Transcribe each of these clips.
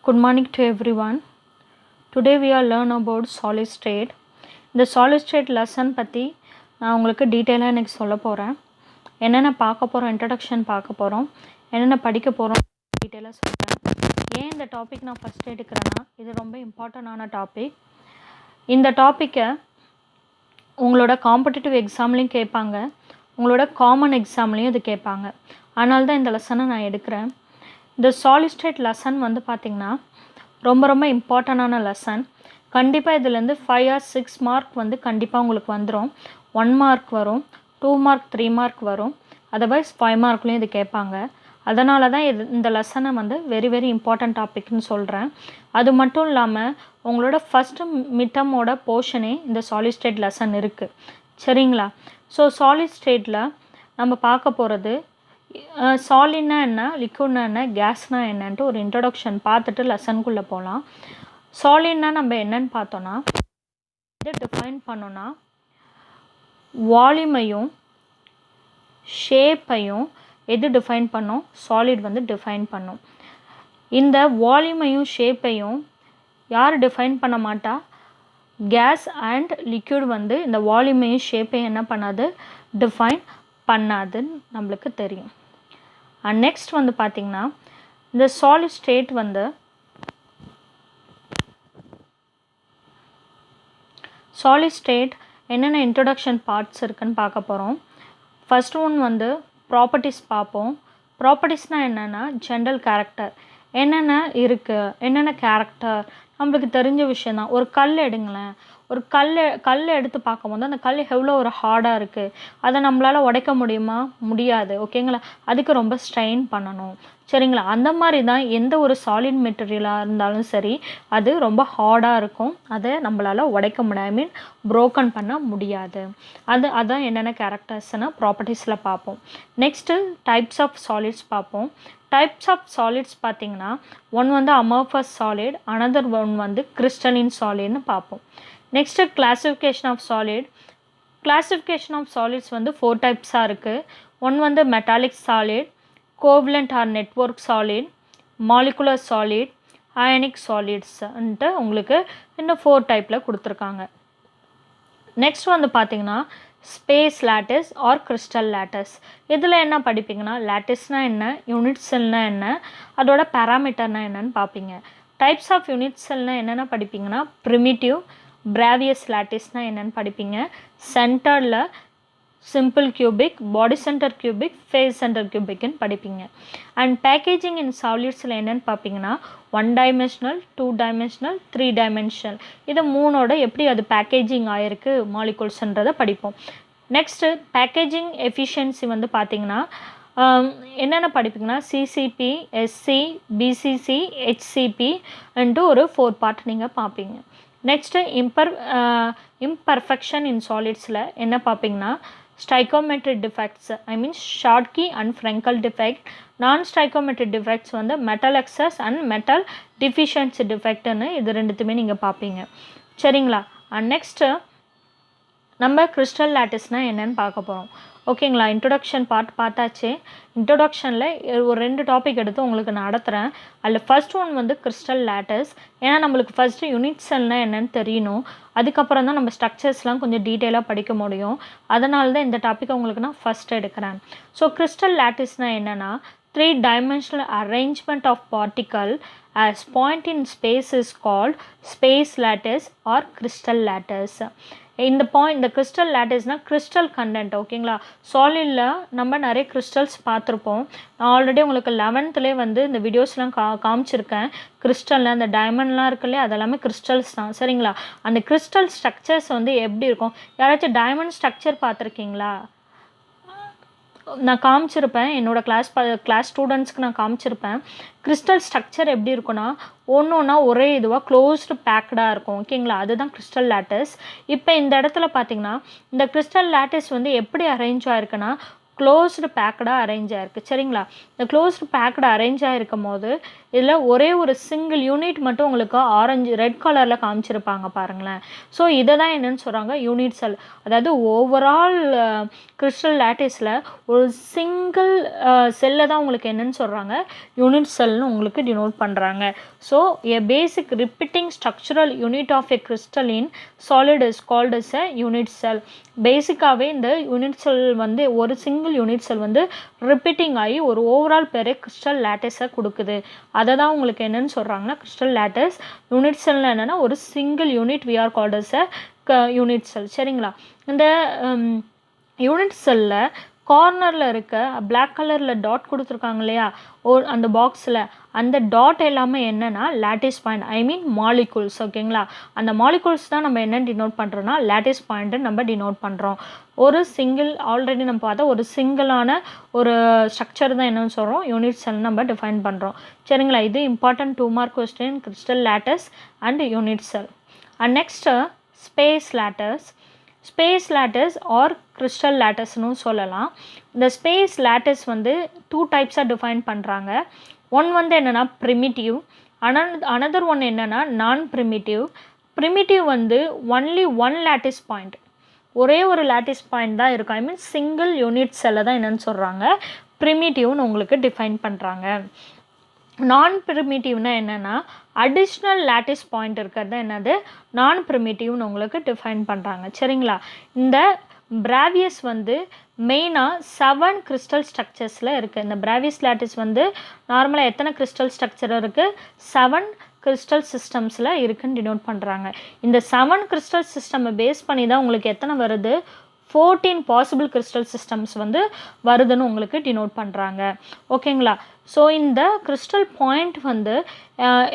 Good morning to everyone. Today we are learn about solid state. இந்த solid state lesson பற்றி நான் உங்களுக்கு டீட்டெயிலாக இன்றைக்கி சொல்ல போகிறேன். என்னென்ன பார்க்க போகிறோம், இன்ட்ரடக்ஷன் பார்க்க போகிறோம், என்னென்ன படிக்க போகிறோம் டீட்டெயிலாக சொல்கிறேன். ஏன் இந்த டாபிக் நான் ஃபஸ்ட் எடுக்கிறேன்னா, இது ரொம்ப இம்பார்ட்டண்டான டாபிக். இந்த டாப்பிக்கை உங்களோட காம்படிட்டிவ் எக்ஸாம்லேயும் கேட்பாங்க, உங்களோட காமன் எக்ஸாம்லேயும் இது கேட்பாங்க. அதனால தான் இந்த லெசனை நான் எடுக்கிறேன். இந்த சாலிட் ஸ்டேட் லெசன் வந்து பார்த்திங்கன்னா ரொம்ப இம்பார்ட்டண்டான லெசன். கண்டிப்பாக இதுலேருந்து 5 or 6 மார்க் வந்து கண்டிப்பாக உங்களுக்கு வந்துடும். 1 மார்க் வரும், 2 மார்க் 3 மார்க் வரும், அதர்வைஸ் 5 மார்க்லேயும் இது கேட்பாங்க. அதனால தான் இந்த லெசனை வந்து வெரி இம்பார்ட்டன்ட் டாபிக்னு சொல்கிறேன். அது மட்டும் இல்லாமல் உங்களோட ஃபஸ்ட்டு மிட்டமோட போர்ஷனே இந்த சாலிட் ஸ்டேட் லெசன் இருக்குது. சரிங்களா? ஸோ சாலிட் ஸ்டேட்டில் நம்ம பார்க்க போகிறது சாலிட்னா என்ன, லிக்விட்னா என்ன, கேஸ்னா என்னன்ட்டு ஒரு இன்ட்ரடக்ஷன் பார்த்துட்டு லெசனுக்குள்ளே போகலாம். சாலிட்னா நம்ம என்னன்னு பார்த்தோன்னா, இதை டிஃபைன் பண்ணோன்னா வால்யூமையும் ஷேப்பையும் எது டிஃபைன் பண்ணோம், சாலிட் வந்து டிஃபைன் பண்ணும். இந்த வால்யூமையும் ஷேப்பையும் யார் டிஃபைன் பண்ண மாட்டா, கேஸ் அண்ட் லிக்விட் வந்து இந்த வால்யூமையும் ஷேப்பையும் என்ன பண்ணாது, டிஃபைன் பண்ணாதுன்னு நம்மளுக்கு தெரியும். அண்ட் நெக்ஸ்ட் வந்து பார்த்திங்கன்னா, இந்த சாலிட் ஸ்டேட் வந்து சாலிட் ஸ்டேட் என்னென்ன இன்ட்ரடக்ஷன் பார்ட்ஸ் இருக்குதுன்னு பார்க்க போகிறோம். ஃபஸ்ட் ஒன் வந்து ப்ராப்பர்ட்டிஸ் பார்ப்போம். ப்ராப்பர்ட்டிஸ்னால் என்னென்னா ஜென்ரல் கேரக்டர், என்னென்ன இருக்குது, என்னென்ன கேரக்டர் நம்மளுக்கு தெரிஞ்ச விஷயந்தான். ஒரு கல் எடுங்களேன், ஒரு கல் எடுத்து பார்க்கும்போது அந்த கல் எவ்வளோ ஒரு ஹார்டாக இருக்குது, அதை நம்மளால் உடைக்க முடியுமா, முடியாது. ஓகேங்களா? அதுக்கு ரொம்ப ஸ்ட்ரெயின் பண்ணணும். சரிங்களா? அந்த மாதிரி தான் எந்த ஒரு சாலிட் மெட்டீரியலாக இருந்தாலும் சரி, அது ரொம்ப ஹார்டாக இருக்கும், அதை நம்மளால் உடைக்க முடியாது, மீன் ப்ரோக்கன் பண்ண முடியாது. அதான் என்னென்ன கேரக்டர்ஸ்னால் ப்ராப்பர்ட்டிஸில் பார்ப்போம். நெக்ஸ்ட்டு டைப்ஸ் ஆஃப் சாலிட்ஸ் பார்ப்போம். டைப்ஸ் ஆஃப் சாலிட்ஸ் பார்த்திங்கன்னா, ஒன் வந்து அமர்ஃபஸ் சாலிட், அனதர் ஒன் வந்து கிறிஸ்டலின் சாலிட்னு பார்ப்போம். Next classification of solid. Classification of solids வந்து 4 டைப்ஸாக இருக்குது. ஒன் வந்து metallic solid, covalent or network solid, molecular solid, ionic சாலிட்ஸ்ன்ட்டு உங்களுக்கு இன்னும் 4 டைப்பில் கொடுத்துருக்காங்க. நெக்ஸ்ட் வந்து பார்த்திங்கன்னா space lattice or crystal lattice. இதில் என்ன படிப்பீங்கன்னா, லேட்டிஸ்னால் என்ன, யூனிட் செல்னால் என்ன, அதோட பேராமீட்டர்னால் என்னன்னு பார்ப்பீங்க. டைப்ஸ் ஆஃப் யூனிட் செல்னால் என்னென்ன படிப்பீங்கன்னா, ப்ரிமிட்டிவ், பிராவியஸ் லேட்டிஸ்னால் என்னென்னு படிப்பீங்க. சென்டரில் simple cubic, body centre cubic, face centre கியூபிக்னு படிப்பீங்க. அண்ட் பேக்கேஜிங் இன் சாலிட்ஸில் என்னென்னு பார்ப்பீங்கன்னா, 1 டைமென்ஷனல், 2 டைமென்ஷனல், 3 டைமென்ஷனல். இது மூணோட எப்படி அது பேக்கேஜிங் ஆகிருக்கு மாலிகுல்ஸ்ன்றதை படிப்போம். நெக்ஸ்ட்டு பேக்கேஜிங் எஃபிஷியன்சி வந்து பார்த்திங்கன்னா என்னென்ன படிப்பீங்கன்னா, சிசிபி, எஸ்சி, பிசிசி, ஹெச்சிபின்ட்டு ஒரு 4 பார்ட் நீங்கள் பார்ப்பீங்க. நெக்ஸ்ட்டு இம்பர்ஃபெக்ஷன் இன் சாலிட்ஸில் என்ன பார்ப்பீங்கன்னா, stoichiometric defects, Schottky and Frenkel defect. Non stoichiometric defects வந்து metal excess and metal deficiency டிஃபெக்ட்னு இது ரெண்டுத்துமே நீங்கள் பார்ப்பீங்க. சரிங்களா? அண்ட் நெக்ஸ்ட்டு நம்ம கிறிஸ்டல் லேட்டிஸ்னால் என்னென்னு பார்க்க போகிறோம். ஓகேங்களா? இன்ட்ரொடக்ஷன் பார்ட் பார்த்தாச்சு. இன்ட்ரொடக்ஷனில் ஒரு 2 டாபிக் எடுத்து உங்களுக்கு நடத்துகிறேன். அதில் ஃபஸ்ட் ஒன் வந்து கிறிஸ்டல் லேட்டிஸ். ஏன்னா நம்மளுக்கு ஃபஸ்ட்டு யூனிட் செல்னால் என்னென்னு தெரியணும், அதுக்கப்புறம் தான் நம்ம ஸ்ட்ரக்சர்ஸ்லாம் கொஞ்சம் டீட்டெயிலாக படிக்க முடியும். அதனால தான் இந்த டாப்பிக்கை உங்களுக்கு நான் ஃபஸ்ட் எடுக்கிறேன். ஸோ கிறிஸ்டல் லேட்டிஸ்னால் என்னென்னா, 3 dimensional arrangement of particle as point in space is called space lattice or crystal lattice. இந்த கிறிஸ்டல் லேட்டிஸ்னால் கிறிஸ்டல் கண்டென்ட். ஓகேங்களா? சாலிடில் நம்ம நிறைய கிறிஸ்டல்ஸ் பார்த்துருப்போம். நான் ஆல்ரெடி உங்களுக்கு 11th வந்து இந்த வீடியோஸ்லாம் காமிச்சிருக்கேன். கிறிஸ்டலில் அந்த டைமண்ட்லாம் இருக்குல்லையே, அதெல்லாமே கிறிஸ்டல்ஸ் தான். சரிங்களா? அந்த கிறிஸ்டல் ஸ்ட்ரக்சர்ஸ் வந்து எப்படி இருக்கும், யாராச்சும் டைமண்ட் ஸ்ட்ரக்சர் பார்த்துருக்கீங்களா? நான் காமிச்சிருப்பேன், என்னோடய கிளாஸ் ஸ்டூடெண்ட்ஸ்க்கு நான் காமிச்சிருப்பேன். கிறிஸ்டல் ஸ்ட்ரக்சர் எப்படி இருக்குன்னா, ஒன்றா ஒரே இதுவாக க்ளோஸ்டு பேக்டாக இருக்கும். ஓகேங்களா? அதுதான் கிறிஸ்டல் லேட்டிஸ். இப்போ இந்த இடத்துல பார்த்திங்கன்னா, இந்த கிறிஸ்டல் லேட்டிஸ் வந்து எப்படி அரேஞ்ச் ஆகிருக்குன்னா, க்ளோஸ்டு பேக்கடாக அரேஞ்ச் ஆகிருக்கு. சரிங்களா? இந்த க்ளோஸ்டு பேக்கடாக அரேஞ்ச் ஆகிருக்கும் போது இதில் ஒரே ஒரு சிங்கிள் யூனிட் மட்டும் உங்களுக்கு ஆரஞ்சு ரெட் கலரில் காமிச்சிருப்பாங்க பாருங்களேன். ஸோ இதை தான் என்னென்னு சொல்கிறாங்க யூனிட் செல். அதாவது ஓவரால் கிறிஸ்டல் லேட்டிஸில் ஒரு சிங்கிள் செல்லை தான் உங்களுக்கு என்னென்னு சொல்கிறாங்க யூனிட் செல்னு உங்களுக்கு டினோட் பண்ணுறாங்க. So a basic repeating structural unit of a crystalline solid is called as a unit cell. பேசிக்காகவே இந்த யூனிட் செல் வந்து ஒரு சிங்கிள் யூனிட் செல் வந்து ரிப்பீட்டிங் ஆகி ஒரு ஓவரால் பெரிய கிறிஸ்டல் லேட்டிஸை கொடுக்குது. அதை தான் உங்களுக்கு என்னென்னு சொல்கிறாங்கன்னா கிறிஸ்டல் லேட்டிஸ். யூனிட் செல்னால் என்னென்னா ஒரு single unit we are called as a unit cell. சரிங்களா? இந்த யூனிட் செல்லில் கார்னரில் இருக்க பிளாக் கலரில் டாட் கொடுத்துருக்காங்க இல்லையா அந்த பாக்ஸில், அந்த டாட் எல்லாமே என்னென்னா லேட்டிஸ் பாயிண்ட், ஐ மீன் மாலிகூல்ஸ். ஓகேங்களா? அந்த மாலிகூல்ஸ் தான் நம்ம என்ன டினோட் பண்ணுறோன்னா லேட்டிஸ் பாயிண்ட்டு நம்ம டினோட் பண்ணுறோம். ஒரு சிங்கிள் ஆல்ரெடி நம்ம பார்த்தா ஒரு சிங்கிளான ஒரு ஸ்ட்ரக்சர் தான் என்னென்னு சொல்கிறோம் யூனிட் செல் நம்ம டிஃபைன் பண்ணுறோம். சரிங்களா? இது important 2 mark question, crystal lattice and unit cell. And next space lattice. Space lattice or crystal லேட்டிஸ்னு சொல்லலாம். இந்த ஸ்பேஸ் லேட்டிஸ் வந்து 2 டைப்ஸாக டிஃபைன் பண்ணுறாங்க. ஒன் வந்து என்னென்னா ப்ரிமிட்டிவ், அனதர் ஒன் என்னென்னா நான் ப்ரிமிட்டிவ். ப்ரிமிட்டிவ் வந்து ஒன்லி ஒன் லேட்டிஸ் பாயிண்ட், ஒரே ஒரு லேட்டிஸ் பாயிண்ட் தான் இருக்கும். ஐ மீன் சிங்கிள் யூனிட் செல்லை தான் என்னென்னு சொல்கிறாங்க ப்ரிமிட்டிவ்னு உங்களுக்கு டிஃபைன் பண்ணுறாங்க. நான் ப்ரிமிட்டிவ்னா என்னென்னா அடிஷ்னல் லேட்டிஸ் பாயிண்ட் இருக்கிறது என்னது நான் ப்ரிமிட்டிவ்னு உங்களுக்கு டிஃபைன் பண்ணுறாங்க. சரிங்களா? இந்த பிராவியஸ் வந்து மெயினாக 7 கிறிஸ்டல் ஸ்ட்ரக்சர்ஸில் இருக்குது. இந்த பிராவியஸ் லேட்டிஸ் வந்து நார்மலாக எத்தனை கிறிஸ்டல் ஸ்ட்ரக்சர் இருக்குது? 7 கிறிஸ்டல் சிஸ்டம்ஸில் இருக்குன்னு டினோட் பண்ணுறாங்க. இந்த 7 கிறிஸ்டல் சிஸ்டமை பேஸ் பண்ணி தான் உங்களுக்கு எத்தனை வருது? 14 பாசிபிள் கிறிஸ்டல் சிஸ்டம்ஸ் வந்து வருதுன்னு உங்களுக்கு டினோட் பண்ணுறாங்க. ஓகேங்களா? ஸோ இந்த கிறிஸ்டல் பாயிண்ட் வந்து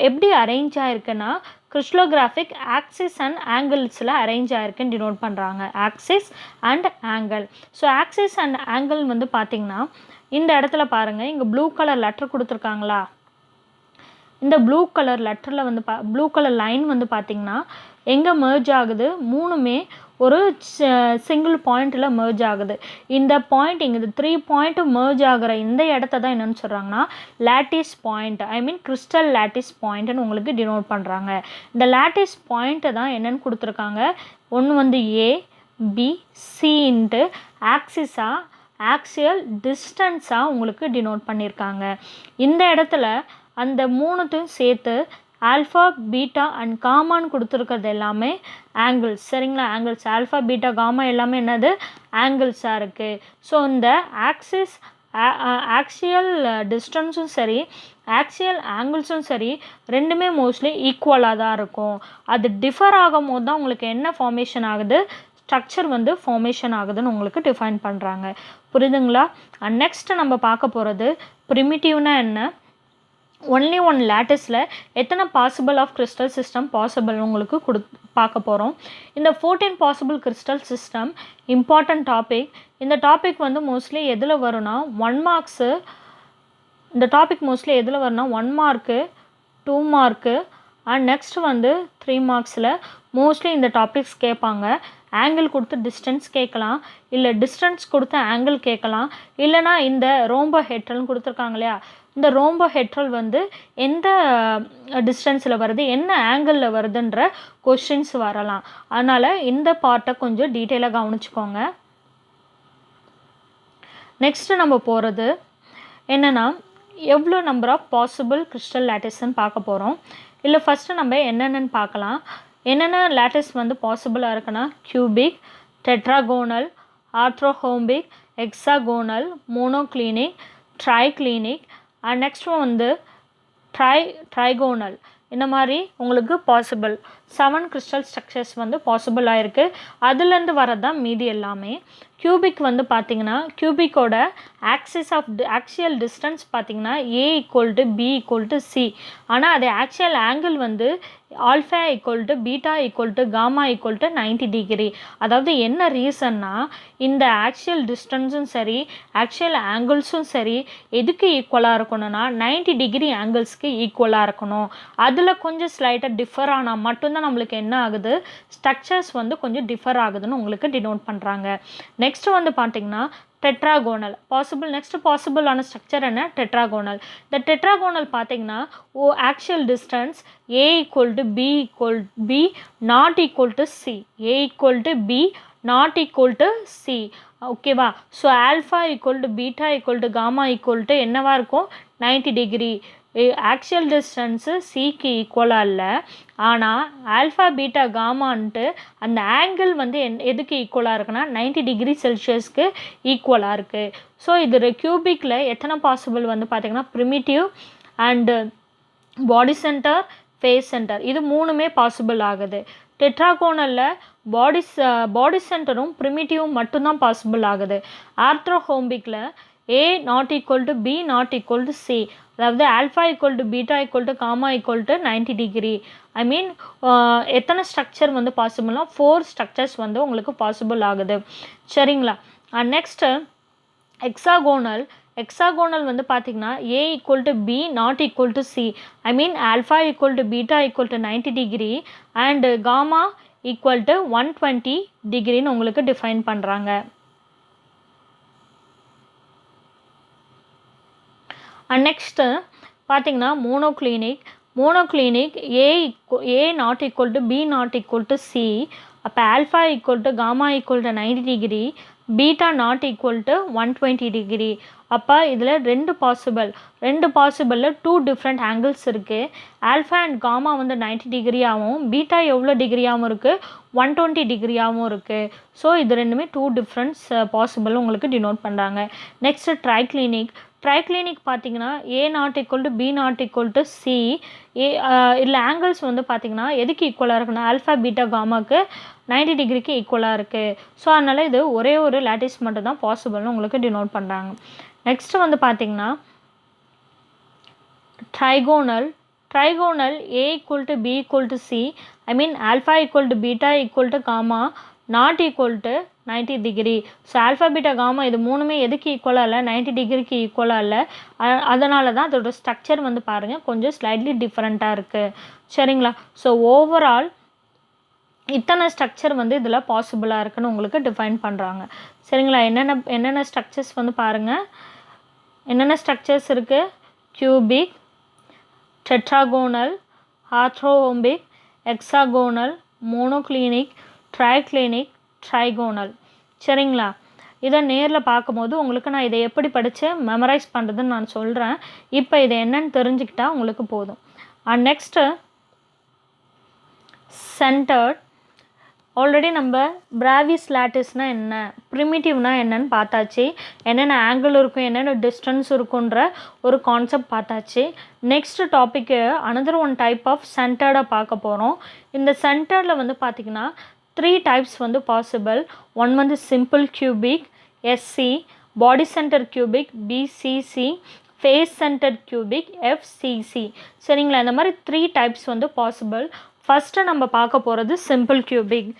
எப்படி அரேஞ்ச் ஆகிருக்குன்னா கிறிஸ்டலோகிராஃபிக் ஆக்சிஸ் அண்ட் ஆங்கிள்ஸில் அரேஞ்ச் ஆகிருக்குன்னு டினோட் பண்ணுறாங்க. Axis and angle. So axis and angle வந்து பார்த்திங்கன்னா இந்த இடத்துல பாருங்கள், இங்கே ப்ளூ கலர் லெட்டர் கொடுத்துருக்காங்களா? இந்த ப்ளூ கலர் லெட்டரில் வந்து ப்ளூ கலர் லைன் வந்து பார்த்திங்கன்னா எங்கே மெர்ஜ் ஆகுது? மூணுமே ஒரு சிங்கிள் பாயிண்டில் மெர்ஜ் ஆகுது. இந்த பாயிண்ட் இங்கே 3 பாயிண்ட்டு மெர்ஜ் ஆகிற இந்த இடத்த தான் என்னென்னு சொல்கிறாங்கன்னா லேட்டிஸ் பாயிண்ட், ஐ மீன் கிறிஸ்டல் லேட்டிஸ் பாயிண்ட்டுன்னு உங்களுக்கு டினோட் பண்ணுறாங்க. இந்த லேட்டிஸ் பாயிண்ட்டை தான் என்னென்னு கொடுத்துருக்காங்க, ஒன்று வந்து ஏ பி சின்ட்டு ஆக்சிஸாக ஆக்சியல் டிஸ்டன்ஸாக உங்களுக்கு டினோட் பண்ணியிருக்காங்க. இந்த இடத்துல அந்த மூணுத்தையும் சேர்த்து ஆல்ஃபா பீட்டா அண்ட் காமான்னு கொடுத்துருக்கிறது எல்லாமே ஆங்கிள்ஸ். சரிங்களா? ஆங்கிள்ஸ் ஆல்ஃபா பீட்டா காமா எல்லாமே என்னது ஆங்கிள்ஸாக இருக்குது. ஸோ இந்த ஆக்சிஸ் ஆக்சியல் டிஸ்டன்ஸும் சரி ஆக்சியல் ஆங்கிள்ஸும் சரி ரெண்டுமே மோஸ்ட்லி ஈக்குவலாக தான் இருக்கும். அது டிஃபர் ஆகும் போது தான் உங்களுக்கு என்ன ஃபார்மேஷன் ஆகுது? ஸ்ட்ரக்சர் வந்து ஃபார்மேஷன் ஆகுதுன்னு உங்களுக்கு டிஃபைன் பண்ணுறாங்க. புரியுதுங்களா? அண்ட் நெக்ஸ்ட்டு நம்ம பார்க்க போகிறது ப்ரிமிட்டிவ்னா என்ன, ஒன்லி ஒன் லேட்டிஸில் எத்தனை possible of crystal system possible உங்களுக்கு பார்க்க போகிறோம். இந்த 14 possible crystal system important topic. இந்த டாபிக் வந்து மோஸ்ட்லி எதில் வரும்னா 1 மார்க்ஸு. இந்த டாபிக் மோஸ்ட்லி எதில் வரும்னா 1 மார்க்கு 2 மார்க்கு அண்ட் நெக்ஸ்ட் வந்து 3 மார்க்ஸில் மோஸ்ட்லி இந்த டாபிக்ஸ் கேட்பாங்க. ஆங்கிள் கொடுத்து டிஸ்டன்ஸ் கேட்கலாம், இல்லை டிஸ்டன்ஸ் கொடுத்து ஆங்கிள் கேட்கலாம், இல்லைனா இந்த ரோம்போ ஹெட்ரல்னு கொடுத்துருக்காங்க இல்லையா, இந்த ரோம்போ ஹெட்ரல் வந்து எந்த டிஸ்டன்ஸில் வருது, என்ன ஆங்கிளில் வருதுன்ற கொஷின்ஸ் வரலாம். அதனால் இந்த பார்ட்டை கொஞ்சம் டீட்டெயிலாக கவனிச்சுக்கோங்க. நெக்ஸ்ட்டு நம்ம போகிறது என்னென்னா எவ்வளோ நம்பர் ஆஃப் பாசிபிள் கிறிஸ்டல் லேட்டிஸ்ன்னு பார்க்க போகிறோம். இல்லை ஃபஸ்ட்டு நம்ம என்னென்னு பார்க்கலாம். என்னென்ன லேட்டிஸ் வந்து பாசிபிளாக இருக்குன்னா cubic, tetragonal, orthorhombic, hexagonal, monoclinic, triclinic and next வந்து ட்ரைகோனல். இந்த மாதிரி உங்களுக்கு பாசிபிள் 7 கிறிஸ்டல் ஸ்ட்ரக்சர்ஸ் வந்து பாசிபிளாக இருக்குது. அதுலேருந்து வரது தான் மீதி எல்லாமே. கியூபிக் வந்து பார்த்திங்கன்னா கியூபிக்கோட ஆக்சியல் டிஸ்டன்ஸ் பார்த்திங்கன்னா A = B = C. ஆனால் அது ஆக்சியல் ஆங்கிள் வந்து ஆல்ஃபா = பீட்டா = காமா = 90 டிகிரி. அதாவது என்ன ரீசன்னா இந்த ஆக்சியல் டிஸ்டன்ஸும் சரி ஆக்சியல் ஆங்கிள்ஸும் சரி எதுக்கு ஈக்குவலாக இருக்கணும்னா 90 டிகிரி ஆங்கிள்ஸ்க்கு ஈக்குவலாக இருக்கணும். அதில் கொஞ்சம் ஸ்லைட்டாக டிஃபர் ஆனால் மட்டும்தான் நம்மளுக்கு என்ன ஆகுது, ஸ்ட்ரக்சர்ஸ் வந்து கொஞ்சம் டிஃபர் ஆகுதுன்னு உங்களுக்கு டினோட் பண்ணுறாங்க. நெக்ஸ்ட்டு வந்து பார்த்திங்கன்னா டெட்ராகோனல் பாசிபிள். நெக்ஸ்ட் பாசிபிளான ஸ்ட்ரக்சர் என்ன? டெட்ராகோனல். இந்த டெட்ராகோனல் பார்த்தீங்கன்னா actual distance a equal to B equal b not equal to c, a equal to B not equal to c. ஓகேவா? So alpha equal to beta equal to gamma equal to என்னவாக இருக்கும்? 90 degree. Actual distance சிக்கு ஈக்குவலாக இல்லை, ஆனால் alpha beta காமான்ட்டு அந்த angle வந்து எதுக்கு ஈக்குவலாக இருக்குன்னா 90 டிகிரி செல்சியஸ்க்கு ஈக்குவலாக இருக்குது. ஸோ இது கியூபிக்கில் எத்தனை பாசிபிள் வந்து பார்த்திங்கன்னா primitive and body center, face center, இது மூணுமே பாசிபிள் ஆகுது. டெட்ராகோனலில் பாடி சென்டரும் ப்ரிமிட்டிவும் மட்டும்தான் பாசிபிள் ஆகுது. ஆர்த்ரோஹோம்பிக்கில் A not equal to B not equal to C, அதாவது alpha equal to beta equal to gamma equal to 90 degree. I mean எத்தனை ஸ்ட்ரக்சர் வந்து பாசிபிள்னா 4 ஸ்ட்ரக்சர்ஸ் வந்து உங்களுக்கு பாசிபிள் ஆகுது. சரிங்களா? நெக்ஸ்ட்டு எக்ஸாகோனல் வந்து பார்த்திங்கன்னா A equal to B not equal to C, I mean alpha equal to beta equal to 90 degree and gamma equal to 120 டிகிரின்னு உங்களுக்கு டிஃபைன் பண்ணுறாங்க. நெக்ஸ்ட்டு பார்த்திங்கன்னா monoclinic A not equal to B not equal to C, அப்போ alpha equal to gamma equal to 90 degree, beta not equal to 120 degree. அப்போ இதில் ரெண்டு பாசிபிளில் 2 different angles இருக்குது. ஆல்ஃபா அண்ட் காமா வந்து 90 டிகிரியாகவும் பீட்டா எவ்வளோ டிகிரியாகவும் இருக்குது? 120 டிகிரியாகவும் இருக்குது. ஸோ இது ரெண்டுமே 2 டிஃப்ரெண்ட்ஸ் பாசிபிள் உங்களுக்கு டினோட் பண்ணுறாங்க. நெக்ஸ்ட்டு ட்ரைக்ளினிக் பார்த்தீங்கன்னா A not equal to B not equal to C, இதில் ஆங்கிள்ஸ் வந்து பார்த்திங்கன்னா எதுக்கு ஈக்குவலாக இருக்குன்னா ஆல்ஃபா பீட்டா காமாவுக்கு 90 டிகிரிக்கு ஈக்குவலாக இருக்குது. ஸோ அதனால் இது ஒரே ஒரு லேட்டிஸ் மட்டும் தான் பாசிபிள்னு உங்களுக்கு டினோட் பண்ணுறாங்க. நெக்ஸ்ட்டு வந்து பார்த்திங்கன்னா trigonal A equal to B equal to C, I mean alpha equal to beta equal to gamma not equal to 90 degree. So alpha beta gamma இது மூணுமே எதுக்கு ஈக்குவலாக இல்லை? 90 டிகிரிக்கு ஈக்குவலாக இல்லை. அதனால தான் அதோட ஸ்ட்ரக்சர் வந்து பாருங்கள் கொஞ்சம் ஸ்லைட்லி டிஃப்ரெண்ட்டாக இருக்குது. சரிங்களா? ஸோ ஓவரால் இத்தனை ஸ்ட்ரக்சர் வந்து இதில் பாசிபிளாக இருக்குன்னு உங்களுக்கு டிஃபைன் பண்ணுறாங்க. சரிங்களா? என்னென்ன ஸ்ட்ரக்சர்ஸ் வந்து பாருங்கள். என்னென்ன ஸ்ட்ரக்சர்ஸ் இருக்குது? Cubic, tetragonal, orthorhombic, hexagonal, monoclinic, triclinic, trigonal. சரிங்களா? இதை நேரில் பார்க்கும்போது உங்களுக்கு நான் இதை எப்படி படித்து மெமரைஸ் பண்ணுறதுன்னு நான் சொல்கிறேன். இப்போ இதை என்னன்னு தெரிஞ்சுக்கிட்டா உங்களுக்கு போதும். Next centred. ஆல்ரெடி நம்ம பிராவிஸ் லேட்டிஸ்னால் என்ன, ப்ரிமிட்டிவ்னால் என்னன்னு பார்த்தாச்சு. என்னென்ன ஆங்கிள் இருக்கும், என்னென்ன டிஸ்டன்ஸ் இருக்குன்ற ஒரு கான்செப்ட் பார்த்தாச்சு. Next topic another one type of சென்டர்டை பார்க்க போகிறோம். இந்த சென்டரில் வந்து பார்த்திங்கன்னா 3 டைப்ஸ் வந்து பாசிபிள். ஒன் வந்து simple cubic SC, body centre cubic BCC, face centre cubic FCC. சரிங்களா? இந்த மாதிரி 3 டைப்ஸ் வந்து பாசிபிள். ஃபஸ்ட்டு நம்ம பார்க்க போகிறது சிம்பிள் கியூபிக்.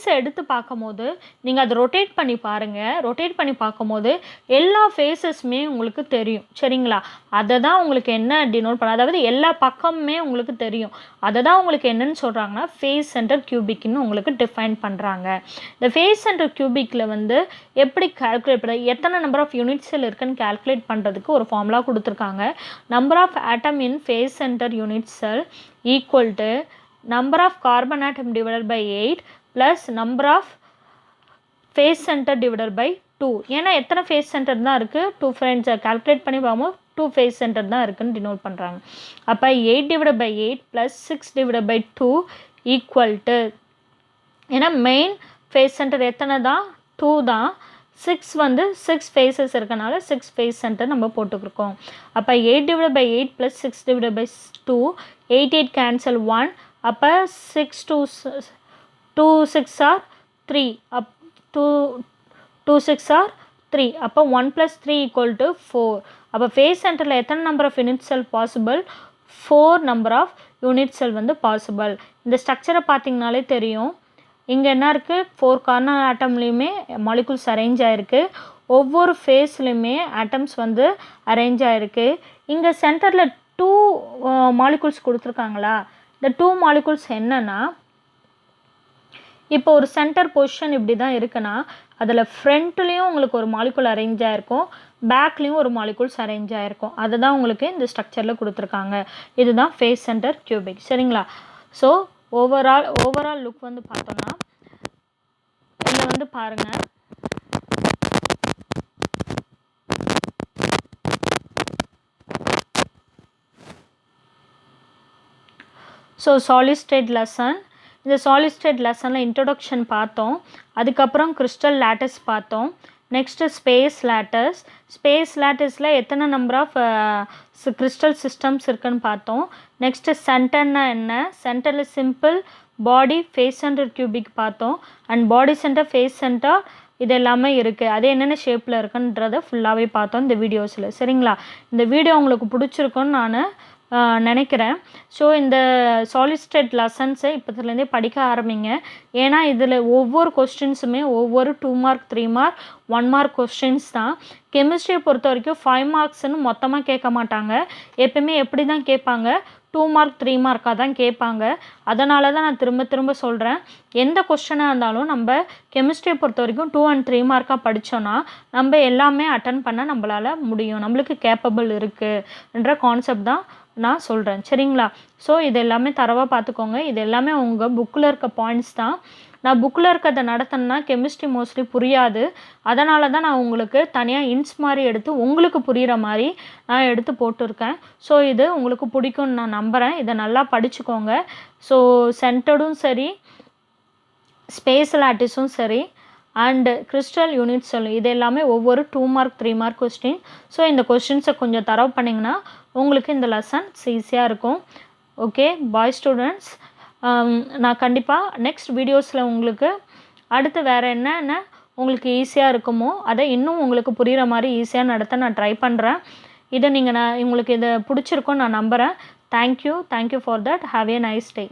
ஃபேஸை எடுத்து பார்க்கும்போது நீங்கள் அதை ரொட்டேட் பண்ணி பாருங்கள். ரொட்டேட் பண்ணி பார்க்கும்போது எல்லா ஃபேஸஸுமே உங்களுக்கு தெரியும். சரிங்களா? அதை தான் உங்களுக்கு என்ன டினோட் பண்ண, அதாவது எல்லா பக்கமுமே உங்களுக்கு தெரியும். அதை தான் உங்களுக்கு என்னன்னு சொல்கிறாங்கன்னா ஃபேஸ் சென்டர் கியூபிக்னு உங்களுக்கு டிஃபைன் பண்ணுறாங்க. இந்த ஃபேஸ் சென்டர் கியூபிக்கில் வந்து எப்படி கால்குலேட் பண்ண, எத்தனை நம்பர் ஆஃப் யூனிட் செல் இருக்குன்னு கால்குலேட் பண்ணுறதுக்கு ஒரு ஃபார்முலா கொடுத்துருக்காங்க. Number of atom in face center unit cell equal to number of carbon atom divided by 8 plus number of phase center divided by 2. ஏன்னா எத்தனை ஃபேஸ் சென்டர் தான் இருக்குது, 2 ஃப்ரெண்ட்ஸை கால்குலேட் பண்ணி பார்க்கும்போது 2 ஃபேஸ் சென்டர் தான் இருக்குன்னு டினோட் பண்ணுறாங்க. அப்போ 8 divided by 8 plus 6 divided by 2 equal to, ஏன்னா மெயின் ஃபேஸ் சென்டர் எத்தனை தான், 2 தான். 6 வந்து 6 ஃபேஸஸ் இருக்கனால 6 ஃபேஸ் சென்டர் நம்ம போட்டுருக்கோம். அப்போ 8 divided by 8 plus 6 divided by 2, 8 8 cancel 1, அப்போ 6 2 6 are 3, 2 6 are 3, அப்போ 1 plus 3 equal to 4. அப்போ ஃபேஸ் சென்டரில் எத்தனை number of unit cell possible, 4 number of unit cell வந்து பாசிபிள். இந்த ஸ்ட்ரக்சரை பார்த்திங்கனாலே தெரியும். இங்கே என்ன இருக்குது, 4 கார்னர் ஆட்டம்லேயுமே மாலிகுல்ஸ் அரேஞ்ச் ஆகிருக்கு. ஒவ்வொரு ஃபேஸ்லையுமே ஆட்டம்ஸ் வந்து அரேஞ்ச் ஆகிருக்கு. இங்கே சென்டரில் 2 மாலிகுல்ஸ் கொடுத்துருக்காங்களா, இந்த 2 மாலிகுல்ஸ் என்னென்னா, இப்போ ஒரு சென்டர் பொசிஷன் இப்படி தான் இருக்குன்னா அதில் ஃப்ரண்ட்லேயும் உங்களுக்கு ஒரு மாலிகுல் அரேஞ்ச் ஆகிருக்கும், பேக்லேயும் ஒரு மாலிகுல்ஸ் அரேஞ்ச் ஆகிருக்கும். அதை தான் உங்களுக்கு இந்த ஸ்ட்ரக்சரில் கொடுத்துருக்காங்க. இதுதான் ஃபேஸ் சென்டர் கியூபிக். சரிங்களா? ஸோ ஓவரால் லுக் வந்து பார்த்தோம்னா இதில் வந்து பாருங்கள், ஸோ சாலிட் ஸ்டேட் லெசன். இந்த சாலிட் ஸ்டேட் லெசனில் இன்ட்ரொடக்ஷன் பார்த்தோம், அதுக்கப்புறம் கிறிஸ்டல் லேட்டஸ் பார்த்தோம், நெக்ஸ்ட்டு ஸ்பேஸ் லேட்டஸ். ஸ்பேஸ் லேட்டஸில் எத்தனை நம்பர் ஆஃப் கிறிஸ்டல் சிஸ்டம்ஸ் இருக்குன்னு பார்த்தோம். நெக்ஸ்ட்டு சென்டர்னா என்ன, சென்டரில் simple, body, face centre cubic பார்த்தோம், and body center, face center, இது எல்லாமே இருக்குது. அது என்னென்ன ஷேப்பில் இருக்குன்றதை ஃபுல்லாகவே பார்த்தோம் இந்த வீடியோஸில். சரிங்களா? இந்த வீடியோ உங்களுக்கு பிடிச்சிருக்குன்னு நான் நினைக்கிறேன். ஸோ இந்த சாலிட் ஸ்டேட் லெசன்ஸை இப்போத்துலேருந்தே படிக்க ஆரம்பிங்க. ஏன்னா இதில் ஒவ்வொரு கொஸ்டின்ஸுமே ஒவ்வொரு 2 மார்க் 3 மார்க் 1 மார்க் கொஸ்டின்ஸ் தான். கெமிஸ்ட்ரியை பொறுத்த வரைக்கும் 5 மார்க்ஸ்ன்னு மொத்தமாக கேட்க மாட்டாங்க. எப்பவுமே எப்படி தான் கேட்பாங்க, 2 மார்க் 3 மார்க்காக தான் கேட்பாங்க. அதனால தான் நான் திரும்ப திரும்ப சொல்கிறேன், எந்த கொஸ்டினாக இருந்தாலும் நம்ம கெமிஸ்ட்ரியை பொறுத்த வரைக்கும் 2 and 3 மார்க்காக படித்தோன்னா நம்ம எல்லாமே அட்டன் பண்ண நம்மளால் முடியும், நம்மளுக்கு கேப்பபிள் இருக்குன்ற கான்செப்ட் தான் நான் சொல்கிறேன். சரிங்களா? ஸோ இது எல்லாமே தரவாக பார்த்துக்கோங்க. இது எல்லாமே உங்கள் புக்கில் இருக்க பாயிண்ட்ஸ் தான். நான் புக்கில் இருக்கிறத நடத்தினா கெமிஸ்ட்ரி மோஸ்ட்லி புரியாது. அதனால தான் நான் உங்களுக்கு தனியாக இன்ஸ் மாதிரி எடுத்து உங்களுக்கு புரிகிற மாதிரி நான் எடுத்து போட்டிருக்கேன். ஸோ இது உங்களுக்கு பிடிக்கும்னு நான் நம்புகிறேன். இதை நல்லா படிச்சுக்கோங்க. ஸோ சென்டர்டும் சரி, ஸ்பேஸ் லாட்டிஸும் சரி, அண்டு கிறிஸ்டல் யூனிட் செல்லும், இது எல்லாமே ஒவ்வொரு 2 மார்க் 3 மார்க் கொஸ்டின். ஸோ இந்த கொஸ்டின்ஸை கொஞ்சம் தரவு பண்ணிங்கன்னா உங்களுக்கு இந்த லெசன்ஸ் ஈஸியாக இருக்கும். ஓகே பாய் ஸ்டூடெண்ட்ஸ், நான் கண்டிப்பாக நெக்ஸ்ட் வீடியோஸில் உங்களுக்கு அடுத்து வேறு என்னென்ன உங்களுக்கு ஈஸியாக இருக்குமோ அதை இன்னும் உங்களுக்கு புரிகிற மாதிரி ஈஸியாக நடத்த நான் ட்ரை பண்ணுறேன். இதை உங்களுக்கு இதை பிடிச்சிருக்குன்னு நான் நம்புகிறேன். Thank you for that. Have a nice day.